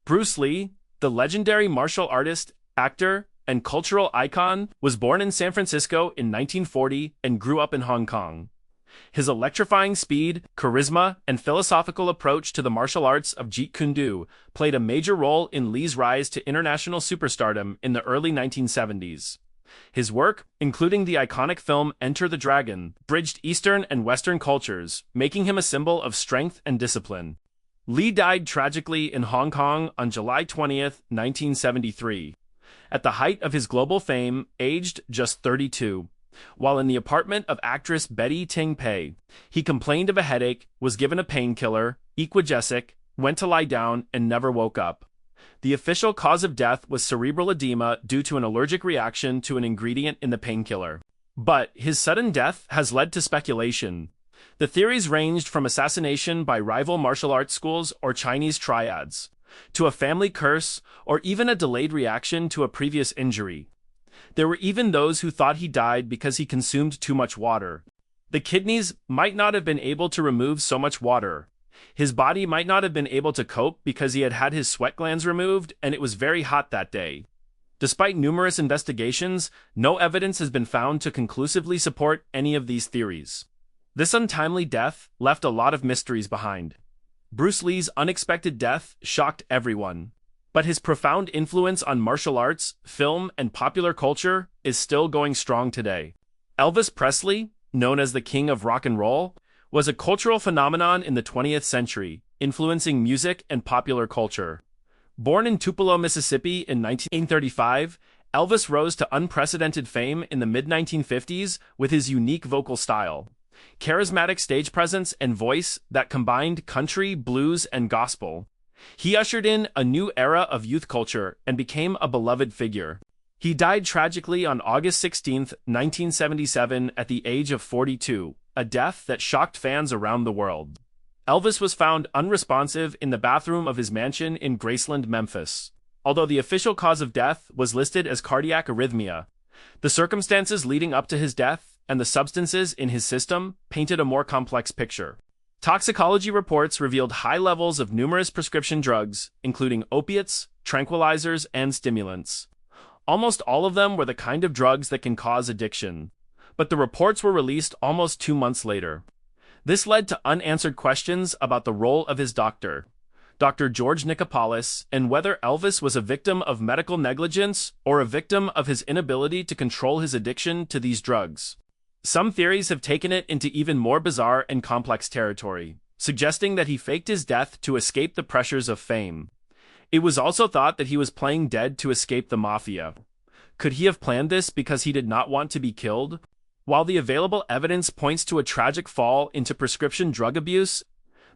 Bruce Lee, the legendary martial artist, actor, and cultural icon, was born in San Francisco in 1940 and grew up in Hong Kong. His electrifying speed, charisma, and philosophical approach to the martial arts of Jeet Kune Do played a major role in Lee's rise to international superstardom in the early 1970s. His work, including the iconic film Enter the Dragon, bridged Eastern and Western cultures, making him a symbol of strength and discipline. Lee died tragically in Hong Kong on July 20, 1973, at the height of his global fame, aged just 32. While in the apartment of actress Betty Ting Pei, he complained of a headache, was given a painkiller, Equagesic, went to lie down, and never woke up. The official cause of death was cerebral edema due to an allergic reaction to an ingredient in the painkiller. But his sudden death has led to speculation. The theories ranged from assassination by rival martial arts schools or Chinese triads, to a family curse, or even a delayed reaction to a previous injury. There were even those who thought he died because he consumed too much water. The kidneys might not have been able to remove so much water. His body might not have been able to cope because he had had his sweat glands removed and it was very hot that day. Despite numerous investigations, no evidence has been found to conclusively support any of these theories. This untimely death left a lot of mysteries behind. Bruce Lee's unexpected death shocked everyone. But his profound influence on martial arts, film, and popular culture is still going strong today. Elvis Presley, known as the King of Rock and Roll, was a cultural phenomenon in the 20th century, influencing music and popular culture. Born in Tupelo, Mississippi in 1935, Elvis rose to unprecedented fame in the mid-1950s with his unique vocal style, charismatic stage presence, and voice that combined country, blues, and gospel. He ushered in a new era of youth culture and became a beloved figure. He died tragically on August 16, 1977, at the age of 42, a death that shocked fans around the world. Elvis was found unresponsive in the bathroom of his mansion in Graceland, Memphis. Although the official cause of death was listed as cardiac arrhythmia, the circumstances leading up to his death and the substances in his system painted a more complex picture. Toxicology reports revealed high levels of numerous prescription drugs, including opiates, tranquilizers, and stimulants. Almost all of them were the kind of drugs that can cause addiction. But the reports were released almost 2 months later. This led to unanswered questions about the role of his doctor, Dr. George Nicopolis, and whether Elvis was a victim of medical negligence or a victim of his inability to control his addiction to these drugs. Some theories have taken it into even more bizarre and complex territory, suggesting that he faked his death to escape the pressures of fame. It was also thought that he was playing dead to escape the mafia. Could he have planned this because he did not want to be killed? While the available evidence points to a tragic fall into prescription drug abuse,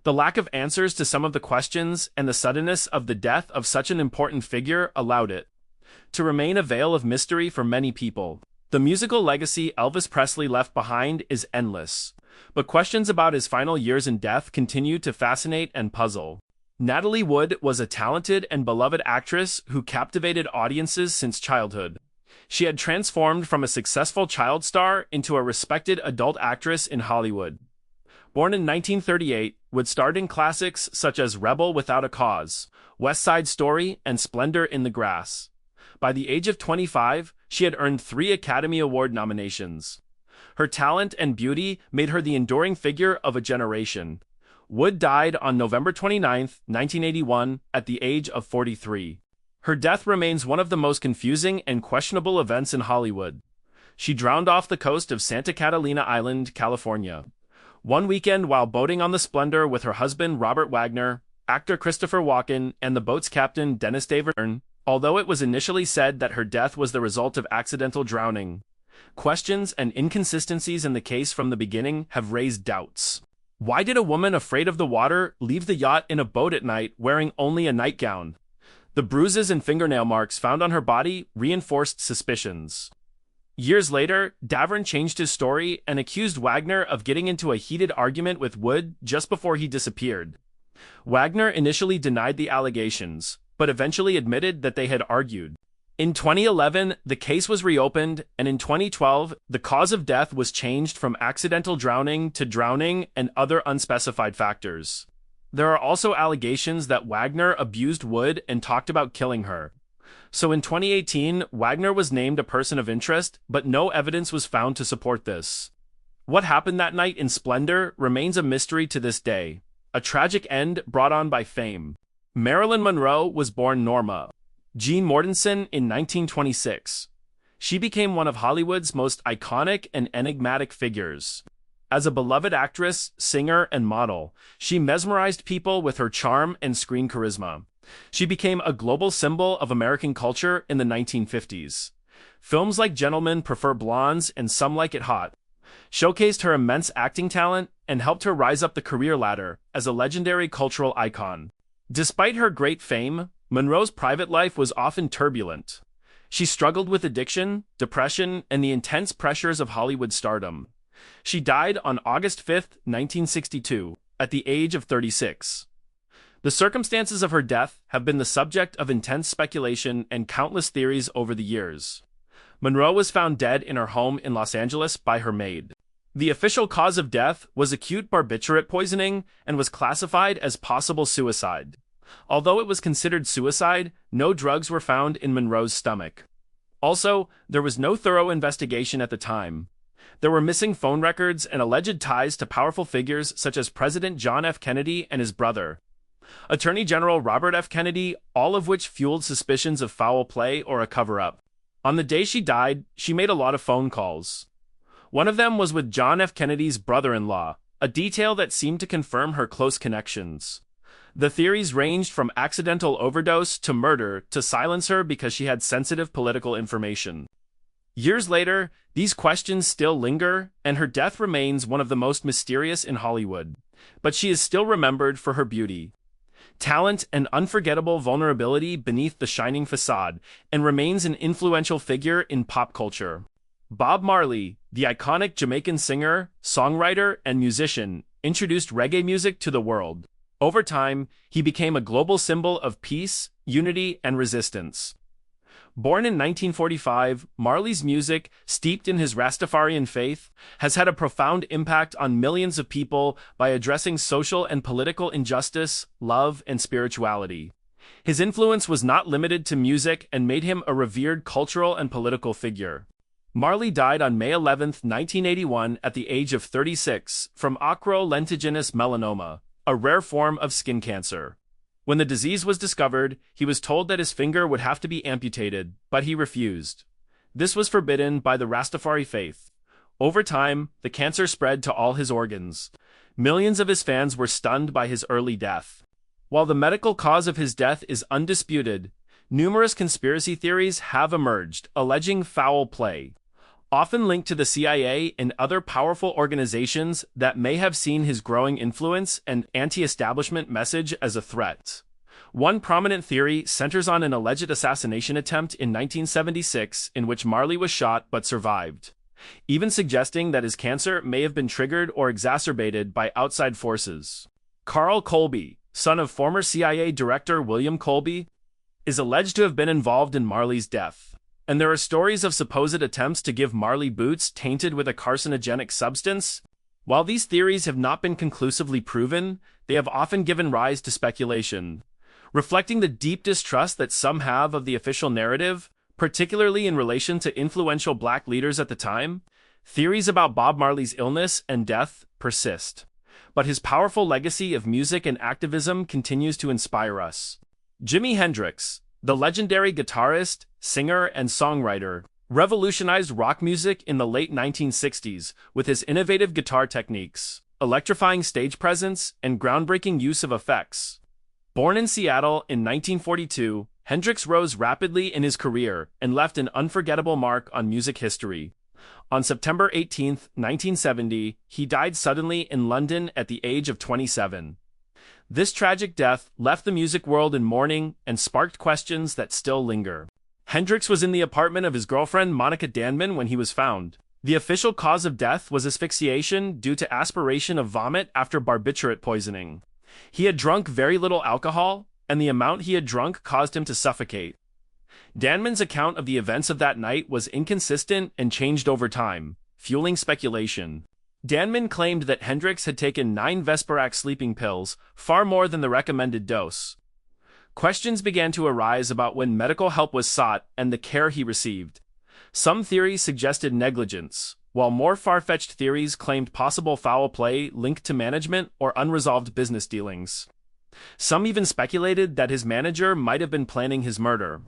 the lack of answers to some of the questions and the suddenness of the death of such an important figure allowed it to remain a veil of mystery for many people. The musical legacy Elvis Presley left behind is endless, but questions about his final years in death continue to fascinate and puzzle. Natalie Wood was a talented and beloved actress who captivated audiences since childhood. She had transformed from a successful child star into a respected adult actress in Hollywood. Born in 1938, Wood starred in classics such as Rebel Without a Cause, West Side Story, and Splendor in the Grass. By the age of 25, she had earned 3 Academy Award nominations. Her talent and beauty made her the enduring figure of a generation. Wood died on November 29, 1981, at the age of 43. Her death remains one of the most confusing and questionable events in Hollywood. She drowned off the coast of Santa Catalina Island, California. One weekend while boating on the Splendor with her husband Robert Wagner, actor Christopher Walken, and the boat's captain Dennis Davern, although it was initially said that her death was the result of accidental drowning. Questions and inconsistencies in the case from the beginning have raised doubts. Why did a woman afraid of the water leave the yacht in a boat at night wearing only a nightgown? The bruises and fingernail marks found on her body reinforced suspicions. Years later, Davern changed his story and accused Wagner of getting into a heated argument with Wood just before he disappeared. Wagner initially denied the allegations, but eventually admitted that they had argued. In 2011, the case was reopened, and in 2012, the cause of death was changed from accidental drowning to drowning and other unspecified factors. There are also allegations that Wagner abused Wood and talked about killing her. So in 2018, Wagner was named a person of interest, but no evidence was found to support this. What happened that night in Splendor remains a mystery to this day, a tragic end brought on by fame. Marilyn Monroe was born Norma Jean Mortensen in 1926. She became one of Hollywood's most iconic and enigmatic figures. As a beloved actress, singer, and model, she mesmerized people with her charm and screen charisma. She became a global symbol of American culture in the 1950s. Films like Gentlemen Prefer Blondes and Some Like It Hot showcased her immense acting talent and helped her rise up the career ladder as a legendary cultural icon. Despite her great fame, Monroe's private life was often turbulent. She struggled with addiction, depression, and the intense pressures of Hollywood stardom. She died on August 5, 1962, at the age of 36. The circumstances of her death have been the subject of intense speculation and countless theories over the years. Monroe was found dead in her home in Los Angeles by her maid. The official cause of death was acute barbiturate poisoning and was classified as possible suicide. Although it was considered suicide, no drugs were found in Monroe's stomach. Also, there was no thorough investigation at the time. There were missing phone records and alleged ties to powerful figures such as President John F. Kennedy and his brother, Attorney General Robert F. Kennedy, all of which fueled suspicions of foul play or a cover-up. On the day she died, she made a lot of phone calls. One of them was with John F. Kennedy's brother-in-law, a detail that seemed to confirm her close connections. The theories ranged from accidental overdose to murder to silence her because she had sensitive political information. Years later, these questions still linger, and her death remains one of the most mysterious in Hollywood. But she is still remembered for her beauty, talent, and unforgettable vulnerability beneath the shining facade, and remains an influential figure in pop culture. Bob Marley, the iconic Jamaican singer, songwriter, and musician, introduced reggae music to the world. Over time, he became a global symbol of peace, unity, and resistance. Born in 1945, Marley's music, steeped in his Rastafarian faith, has had a profound impact on millions of people by addressing social and political injustice, love, and spirituality. His influence was not limited to music and made him a revered cultural and political figure. Marley died on May 11, 1981, at the age of 36, from acro-lentiginous melanoma, a rare form of skin cancer. When the disease was discovered, he was told that his finger would have to be amputated, but he refused. This was forbidden by the Rastafari faith. Over time, the cancer spread to all his organs. Millions of his fans were stunned by his early death. While the medical cause of his death is undisputed, numerous conspiracy theories have emerged, alleging foul play, often linked to the CIA and other powerful organizations that may have seen his growing influence and anti-establishment message as a threat. One prominent theory centers on an alleged assassination attempt in 1976 in which Marley was shot but survived, even suggesting that his cancer may have been triggered or exacerbated by outside forces. Carl Colby, son of former CIA Director William Colby, is alleged to have been involved in Marley's death. And there are stories of supposed attempts to give Marley boots tainted with a carcinogenic substance. While these theories have not been conclusively proven, they have often given rise to speculation, reflecting the deep distrust that some have of the official narrative, particularly in relation to influential black leaders at the time. Theories about Bob Marley's illness and death persist, but his powerful legacy of music and activism continues to inspire us. Jimi Hendrix, the legendary guitarist, singer, and songwriter, revolutionized rock music in the late 1960s with his innovative guitar techniques, electrifying stage presence, and groundbreaking use of effects. Born in Seattle in 1942, Hendrix rose rapidly in his career and left an unforgettable mark on music history. On September 18, 1970, he died suddenly in London at the age of 27. This tragic death left the music world in mourning and sparked questions that still linger. Hendrix was in the apartment of his girlfriend Monica Danman when he was found. The official cause of death was asphyxiation due to aspiration of vomit after barbiturate poisoning. He had drunk very little alcohol, and the amount he had drunk caused him to suffocate. Danman's account of the events of that night was inconsistent and changed over time, fueling speculation. Danman claimed that Hendrix had taken 9 Vesperac sleeping pills, far more than the recommended dose. Questions began to arise about when medical help was sought and the care he received. Some theories suggested negligence, while more far-fetched theories claimed possible foul play linked to management or unresolved business dealings. Some even speculated that his manager might have been planning his murder.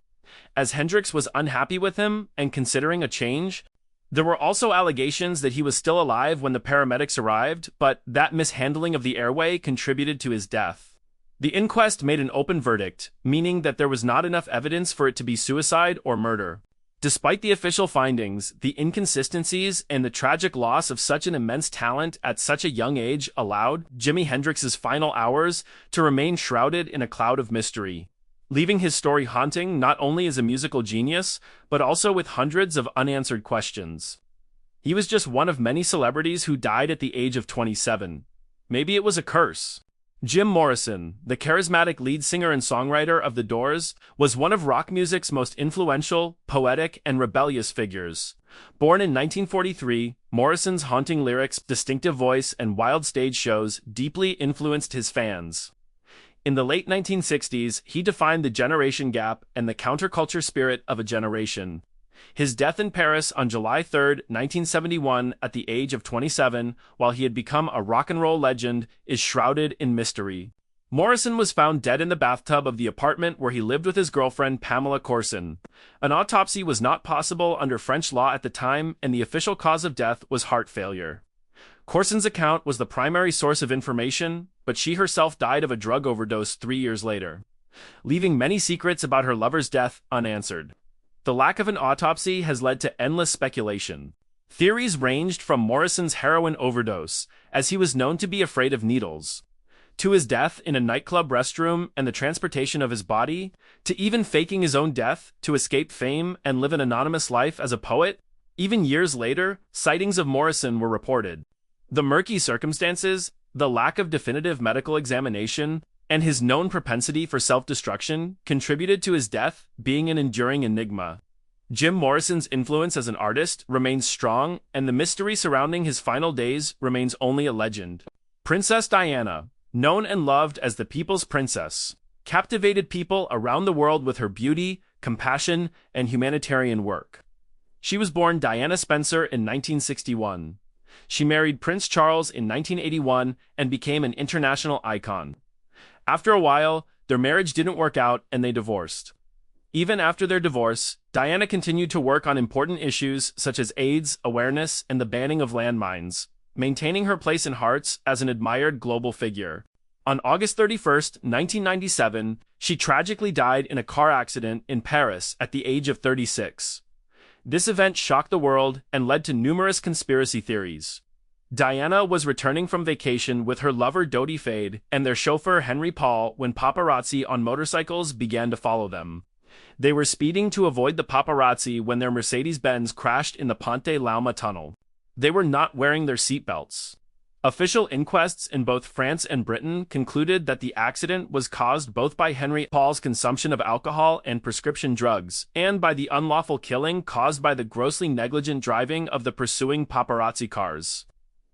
As Hendrix was unhappy with him and considering a change, there were also allegations that he was still alive when the paramedics arrived, but that mishandling of the airway contributed to his death. The inquest made an open verdict, meaning that there was not enough evidence for it to be suicide or murder. Despite the official findings, the inconsistencies and the tragic loss of such an immense talent at such a young age allowed Jimi Hendrix's final hours to remain shrouded in a cloud of mystery, leaving his story haunting not only as a musical genius, but also with hundreds of unanswered questions. He was just one of many celebrities who died at the age of 27. Maybe it was a curse. Jim Morrison, the charismatic lead singer and songwriter of The Doors, was one of rock music's most influential, poetic, and rebellious figures. Born in 1943, Morrison's haunting lyrics, distinctive voice, and wild stage shows deeply influenced his fans. In the late 1960s, he defined the generation gap and the counterculture spirit of a generation. His death in Paris on July 3, 1971, at the age of 27, while he had become a rock and roll legend, is shrouded in mystery. Morrison was found dead in the bathtub of the apartment where he lived with his girlfriend Pamela Courson. An autopsy was not possible under French law at the time, and the official cause of death was heart failure. Courson's account was the primary source of information, but she herself died of a drug overdose 3 years later, leaving many secrets about her lover's death unanswered. The lack of an autopsy has led to endless speculation. Theories ranged from Morrison's heroin overdose, as he was known to be afraid of needles, to his death in a nightclub restroom and the transportation of his body, to even faking his own death to escape fame and live an anonymous life as a poet. Even years later, sightings of Morrison were reported. The murky circumstances, the lack of definitive medical examination, and his known propensity for self-destruction contributed to his death being an enduring enigma. Jim Morrison's influence as an artist remains strong, and the mystery surrounding his final days remains only a legend. Princess Diana, known and loved as the People's Princess, captivated people around the world with her beauty, compassion, and humanitarian work. She was born Diana Spencer in 1961. She married Prince Charles in 1981 and became an international icon. After a while, their marriage didn't work out and they divorced. Even after their divorce, Diana continued to work on important issues such as AIDS awareness and the banning of landmines, maintaining her place in hearts as an admired global figure. On August 31, 1997, she tragically died in a car accident in Paris at the age of 36. This event shocked the world and led to numerous conspiracy theories. Diana was returning from vacation with her lover Dodi Fade and their chauffeur Henry Paul when paparazzi on motorcycles began to follow them. They were speeding to avoid the paparazzi when their Mercedes-Benz crashed in the Ponte Lauma tunnel. They were not wearing their seatbelts. Official inquests in both France and Britain concluded that the accident was caused both by Henry Paul's consumption of alcohol and prescription drugs, and by the unlawful killing caused by the grossly negligent driving of the pursuing paparazzi cars.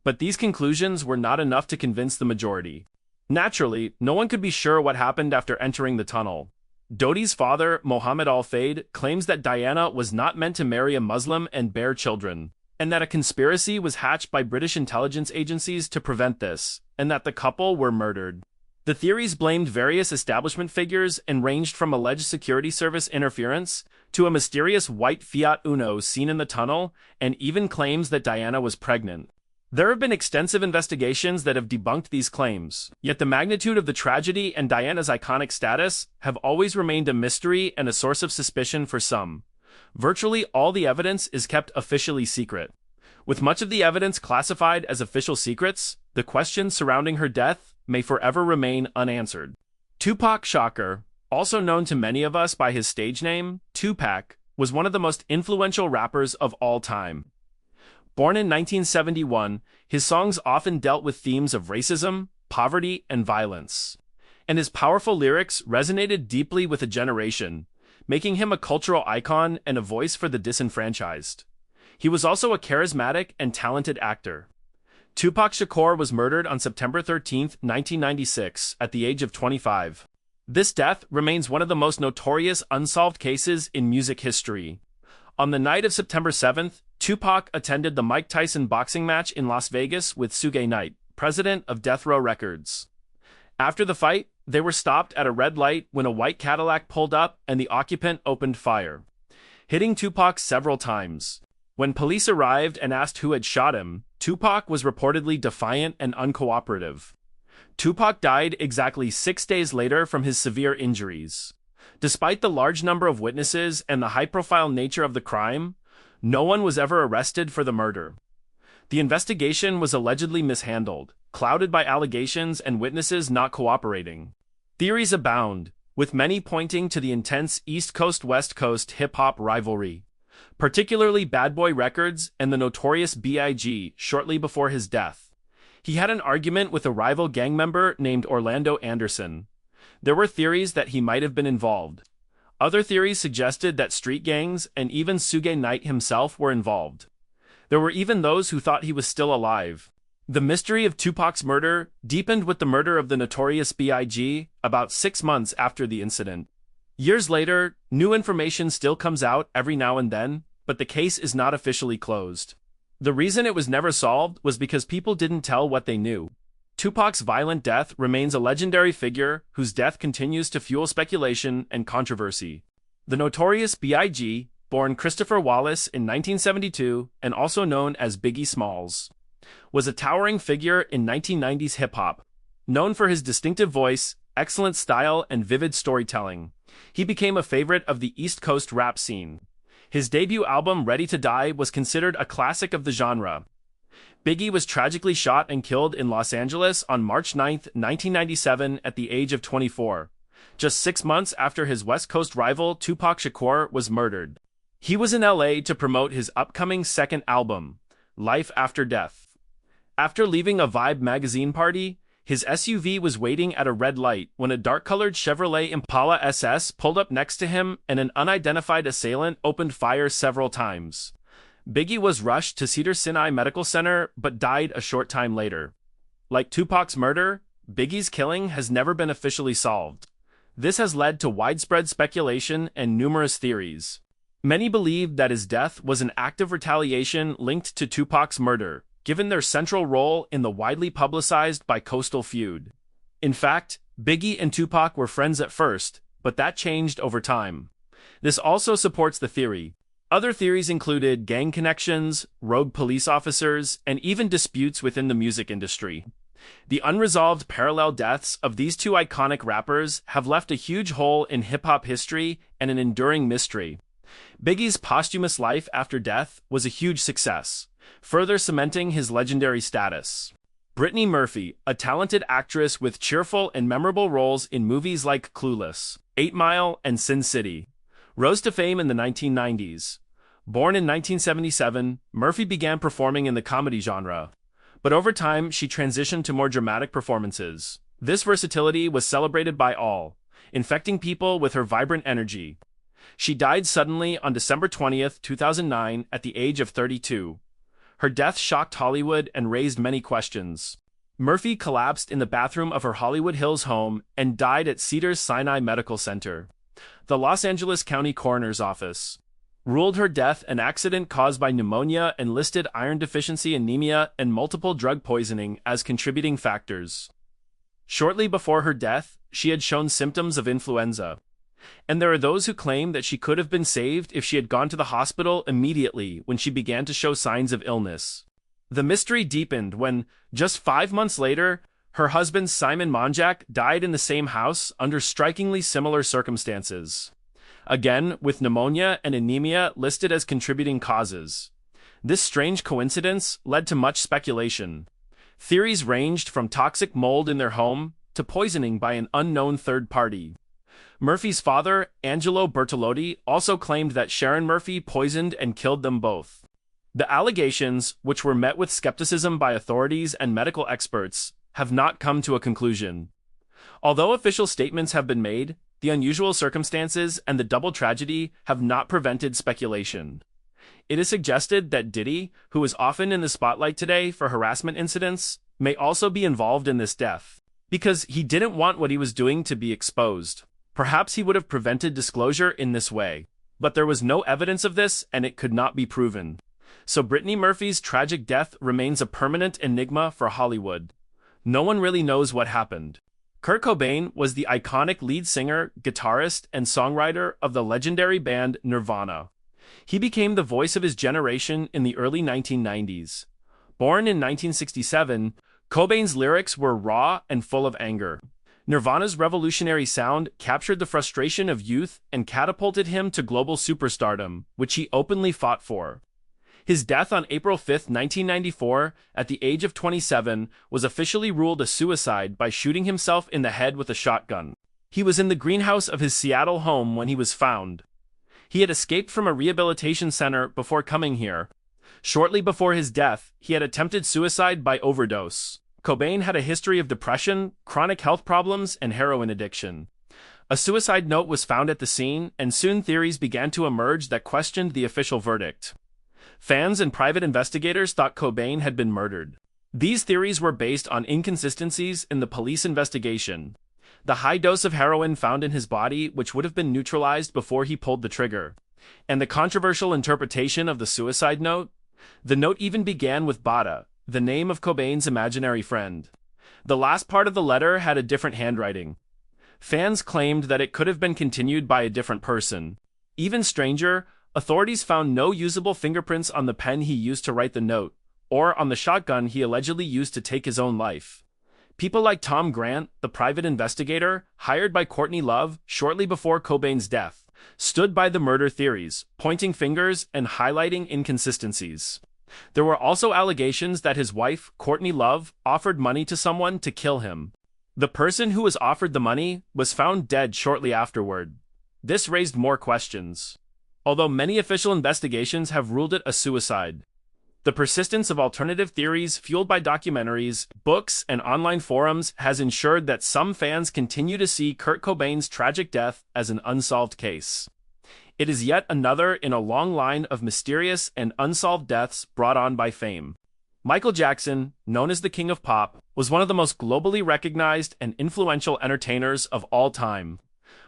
But these conclusions were not enough to convince the majority. Naturally, no one could be sure what happened after entering the tunnel. Dodi's father, Mohammed Al-Fayed, claims that Diana was not meant to marry a Muslim and bear children, and that a conspiracy was hatched by British intelligence agencies to prevent this, and that the couple were murdered. The theories blamed various establishment figures and ranged from alleged security service interference to a mysterious white Fiat Uno seen in the tunnel, and even claims that Diana was pregnant. There have been extensive investigations that have debunked these claims, yet the magnitude of the tragedy and Diana's iconic status have always remained a mystery and a source of suspicion for some. Virtually all the evidence is kept officially secret. With much of the evidence classified as official secrets, the questions surrounding her death may forever remain unanswered. Tupac Shakur, also known to many of us by his stage name, Tupac, was one of the most influential rappers of all time. Born in 1971, his songs often dealt with themes of racism, poverty, and violence. And his powerful lyrics resonated deeply with a generation, making him a cultural icon and a voice for the disenfranchised. He was also a charismatic and talented actor. Tupac Shakur was murdered on September 13, 1996, at the age of 25. This death remains one of the most notorious unsolved cases in music history. On the night of September 7th, Tupac attended the Mike Tyson boxing match in Las Vegas with Suge Knight, president of Death Row Records. After the fight, they were stopped at a red light when a white Cadillac pulled up and the occupant opened fire, hitting Tupac several times. When police arrived and asked who had shot him, Tupac was reportedly defiant and uncooperative. Tupac died exactly 6 days later from his severe injuries. Despite the large number of witnesses and the high-profile nature of the crime, no one was ever arrested for the murder. The investigation was allegedly mishandled, clouded by allegations and witnesses not cooperating. Theories abound, with many pointing to the intense East Coast-West Coast hip-hop rivalry, particularly Bad Boy Records and the Notorious B.I.G. shortly before his death. He had an argument with a rival gang member named Orlando Anderson. There were theories that he might have been involved. Other theories suggested that street gangs and even Suge Knight himself were involved. There were even those who thought he was still alive. The mystery of Tupac's murder deepened with the murder of the Notorious B.I.G. about 6 months after the incident. Years later, new information still comes out every now and then, but the case is not officially closed. The reason it was never solved was because people didn't tell what they knew. Tupac's violent death remains a legendary figure whose death continues to fuel speculation and controversy. The Notorious B.I.G., born Christopher Wallace in 1972 and also known as Biggie Smalls, was a towering figure in 1990s hip-hop. Known for his distinctive voice, excellent style, and vivid storytelling, he became a favorite of the East Coast rap scene. His debut album, Ready to Die, was considered a classic of the genre. Biggie was tragically shot and killed in Los Angeles on March 9, 1997, at the age of 24, just 6 months after his West Coast rival Tupac Shakur was murdered. He was in LA to promote his upcoming second album, Life After Death. After leaving a Vibe magazine party, his SUV was waiting at a red light when a dark-colored Chevrolet Impala SS pulled up next to him and an unidentified assailant opened fire several times. Biggie was rushed to Cedars-Sinai Medical Center but died a short time later. Like Tupac's murder, Biggie's killing has never been officially solved. This has led to widespread speculation and numerous theories. Many believe that his death was an act of retaliation linked to Tupac's murder, given their central role in the widely publicized bi-coastal feud. In fact, Biggie and Tupac were friends at first, but that changed over time. This also supports the theory. Other theories included gang connections, rogue police officers, and even disputes within the music industry. The unresolved parallel deaths of these two iconic rappers have left a huge hole in hip-hop history and an enduring mystery. Biggie's posthumous life after death was a huge success, further cementing his legendary status. Brittany Murphy, a talented actress with cheerful and memorable roles in movies like Clueless, 8 Mile, and Sin City, rose to fame in the 1990s. Born in 1977, Murphy began performing in the comedy genre, but over time she transitioned to more dramatic performances. This versatility was celebrated by all, infecting people with her vibrant energy. She died suddenly on December 20, 2009, at the age of 32. Her death shocked Hollywood and raised many questions. Murphy collapsed in the bathroom of her Hollywood Hills home and died at Cedars-Sinai Medical Center. The Los Angeles County Coroner's Office ruled her death an accident caused by pneumonia and listed iron deficiency anemia and multiple drug poisoning as contributing factors. Shortly before her death, she had shown symptoms of influenza, and there are those who claim that she could have been saved if she had gone to the hospital immediately when she began to show signs of illness. The mystery deepened when, just 5 months later, her husband Simon Monjack died in the same house under strikingly similar circumstances, again with pneumonia and anemia listed as contributing causes. This strange coincidence led to much speculation. Theories ranged from toxic mold in their home to poisoning by an unknown third party. Murphy's father, Angelo Bertolotti, also claimed that Sharon Murphy poisoned and killed them both. The allegations, which were met with skepticism by authorities and medical experts, have not come to a conclusion. Although official statements have been made, the unusual circumstances and the double tragedy have not prevented speculation. It is suggested that Diddy, who is often in the spotlight today for harassment incidents, may also be involved in this death, because he didn't want what he was doing to be exposed. Perhaps he would have prevented disclosure in this way, but there was no evidence of this and it could not be proven. So Brittany Murphy's tragic death remains a permanent enigma for Hollywood. No one really knows what happened. Kurt Cobain was the iconic lead singer, guitarist, and songwriter of the legendary band Nirvana. He became the voice of his generation in the early 1990s. Born in 1967, Cobain's lyrics were raw and full of anger. Nirvana's revolutionary sound captured the frustration of youth and catapulted him to global superstardom, which he openly fought for. His death on April 5, 1994, at the age of 27, was officially ruled a suicide by shooting himself in the head with a shotgun. He was in the greenhouse of his Seattle home when he was found. He had escaped from a rehabilitation center before coming here. Shortly before his death, he had attempted suicide by overdose. Cobain had a history of depression, chronic health problems, and heroin addiction. A suicide note was found at the scene, and soon theories began to emerge that questioned the official verdict. Fans and private investigators thought Cobain had been murdered. These theories were based on inconsistencies in the police investigation. The high dose of heroin found in his body, which would have been neutralized before he pulled the trigger, and the controversial interpretation of the suicide note. The note even began with Bada, the name of Cobain's imaginary friend. The last part of the letter had a different handwriting. Fans claimed that it could have been continued by a different person. Even stranger, authorities found no usable fingerprints on the pen he used to write the note, or on the shotgun he allegedly used to take his own life. People like Tom Grant, the private investigator, hired by Courtney Love shortly before Cobain's death, stood by the murder theories, pointing fingers and highlighting inconsistencies. There were also allegations that his wife, Courtney Love, offered money to someone to kill him. The person who was offered the money was found dead shortly afterward. This raised more questions. Although many official investigations have ruled it a suicide, the persistence of alternative theories fueled by documentaries, books, and online forums has ensured that some fans continue to see Kurt Cobain's tragic death as an unsolved case. It is yet another in a long line of mysterious and unsolved deaths brought on by fame. Michael Jackson, known as the King of Pop, was one of the most globally recognized and influential entertainers of all time.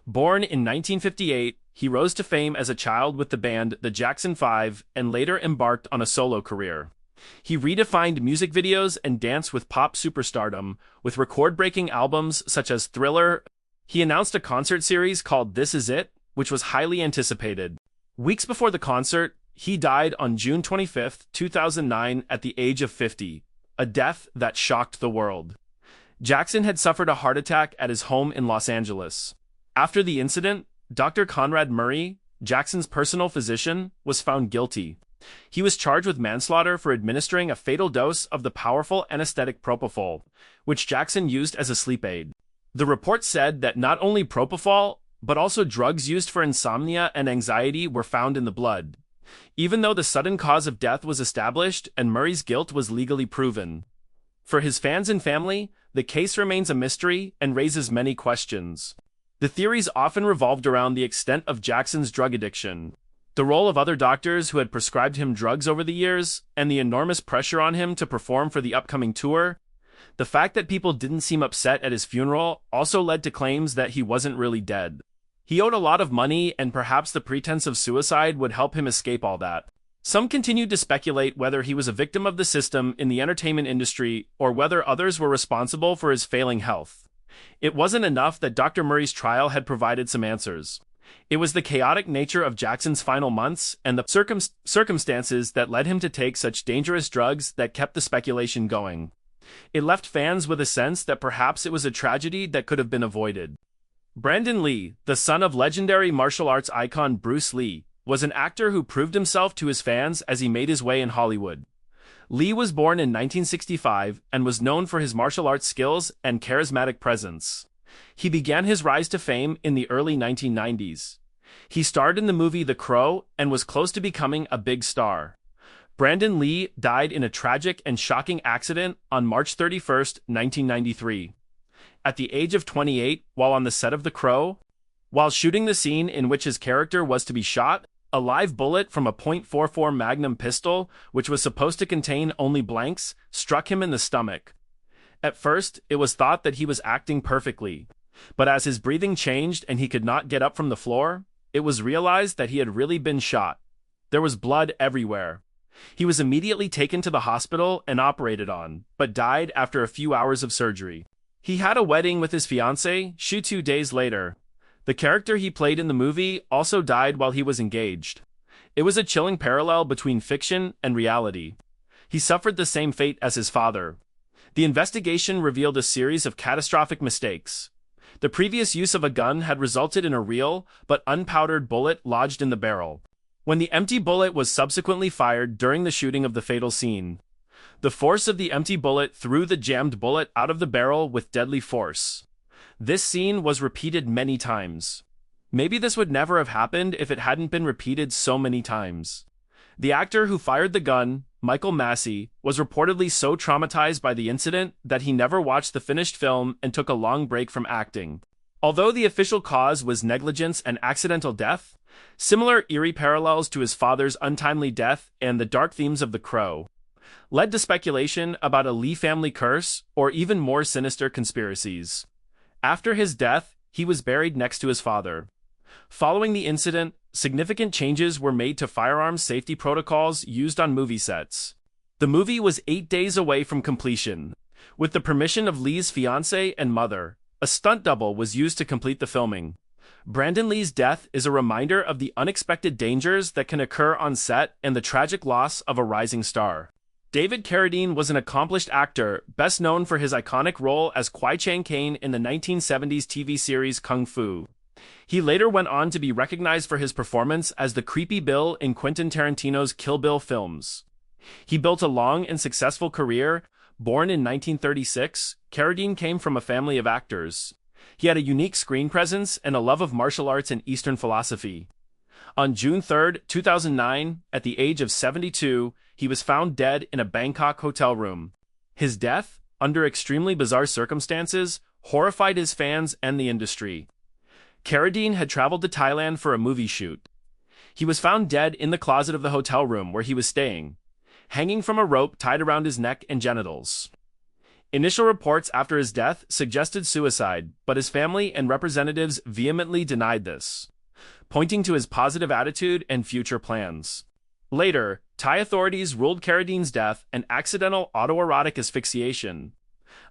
Born in 1958, he rose to fame as a child with the band The Jackson 5 and later embarked on a solo career. He redefined music videos and dance with pop superstardom, with record-breaking albums such as Thriller. He announced a concert series called This Is It, which was highly anticipated. Weeks before the concert, he died on June 25, 2009 at the age of 50, a death that shocked the world. Jackson had suffered a heart attack at his home in Los Angeles. After the incident, Dr. Conrad Murray, Jackson's personal physician, was found guilty. He was charged with manslaughter for administering a fatal dose of the powerful anesthetic propofol, which Jackson used as a sleep aid. The report said that not only propofol, but also drugs used for insomnia and anxiety were found in the blood. Even though the sudden cause of death was established and Murray's guilt was legally proven. For his fans and family, the case remains a mystery and raises many questions. The theories often revolved around the extent of Jackson's drug addiction, the role of other doctors who had prescribed him drugs over the years, and the enormous pressure on him to perform for the upcoming tour. The fact that people didn't seem upset at his funeral also led to claims that he wasn't really dead. He owed a lot of money, and perhaps the pretense of suicide would help him escape all that. Some continued to speculate whether he was a victim of the system in the entertainment industry or whether others were responsible for his failing health. It wasn't enough that Dr. Murray's trial had provided some answers. It was the chaotic nature of Jackson's final months and the circumstances that led him to take such dangerous drugs that kept the speculation going. It left fans with a sense that perhaps it was a tragedy that could have been avoided. Brandon Lee, the son of legendary martial arts icon Bruce Lee, was an actor who proved himself to his fans as he made his way in Hollywood. Lee was born in 1965 and was known for his martial arts skills and charismatic presence. He began his rise to fame in the early 1990s. He starred in the movie The Crow and was close to becoming a big star. Brandon Lee died in a tragic and shocking accident on March 31, 1993. At the age of 28, while on the set of The Crow, while shooting the scene in which his character was to be shot, A live bullet from a .44 Magnum pistol, which was supposed to contain only blanks, struck him in the stomach. At first, it was thought that he was acting perfectly, but as his breathing changed and he could not get up from the floor, it was realized that he had really been shot. There was blood everywhere. He was immediately taken to the hospital and operated on, but died after a few hours of surgery. He had a wedding with his fiancée, Shu 2 days later. The character he played in the movie also died while he was engaged. It was a chilling parallel between fiction and reality. He suffered the same fate as his father. The investigation revealed a series of catastrophic mistakes. The previous use of a gun had resulted in a real, but unpowdered bullet lodged in the barrel. When the empty bullet was subsequently fired during the shooting of the fatal scene, the force of the empty bullet threw the jammed bullet out of the barrel with deadly force. This scene was repeated many times. Maybe this would never have happened if it hadn't been repeated so many times. The actor who fired the gun, Michael Massey, was reportedly so traumatized by the incident that he never watched the finished film and took a long break from acting. Although the official cause was negligence and accidental death, similar eerie parallels to his father's untimely death and the dark themes of The Crow led to speculation about a Lee family curse or even more sinister conspiracies. After his death, he was buried next to his father. Following the incident, significant changes were made to firearms safety protocols used on movie sets. The movie was 8 days away from completion. With the permission of Lee's fiancée and mother, a stunt double was used to complete the filming. Brandon Lee's death is a reminder of the unexpected dangers that can occur on set and the tragic loss of a rising star. David Carradine was an accomplished actor, best known for his iconic role as Kwai Chang Caine in the 1970s TV series Kung Fu. He later went on to be recognized for his performance as the Creepy Bill in Quentin Tarantino's Kill Bill films. He built a long and successful career. Born in 1936, Carradine came from a family of actors. He had a unique screen presence and a love of martial arts and Eastern philosophy. On June 3, 2009, at the age of 72, he was found dead in a Bangkok hotel room. His death, under extremely bizarre circumstances, horrified his fans and the industry. Carradine had traveled to Thailand for a movie shoot. He was found dead in the closet of the hotel room where he was staying, hanging from a rope tied around his neck and genitals. Initial reports after his death suggested suicide, but his family and representatives vehemently denied this, pointing to his positive attitude and future plans. Later, Thai authorities ruled Carradine's death an accidental autoerotic asphyxiation,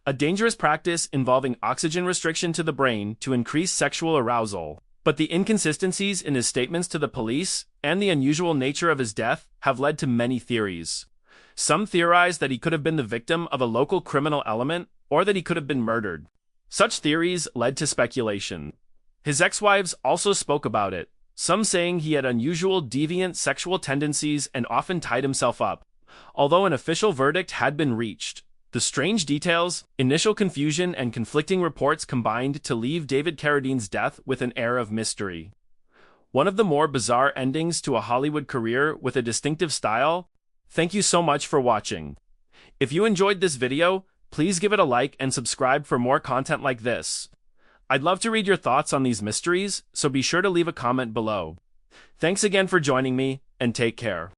a dangerous practice involving oxygen restriction to the brain to increase sexual arousal. But the inconsistencies in his statements to the police and the unusual nature of his death have led to many theories. Some theorize that he could have been the victim of a local criminal element or that he could have been murdered. Such theories led to speculation. His ex-wives also spoke about it, some saying he had unusual deviant sexual tendencies and often tied himself up. Although an official verdict had been reached, the strange details, initial confusion, and conflicting reports combined to leave David Carradine's death with an air of mystery. One of the more bizarre endings to a Hollywood career with a distinctive style. Thank you so much for watching. If you enjoyed this video, please give it a like and subscribe for more content like this. I'd love to read your thoughts on these mysteries, so be sure to leave a comment below. Thanks again for joining me, and take care.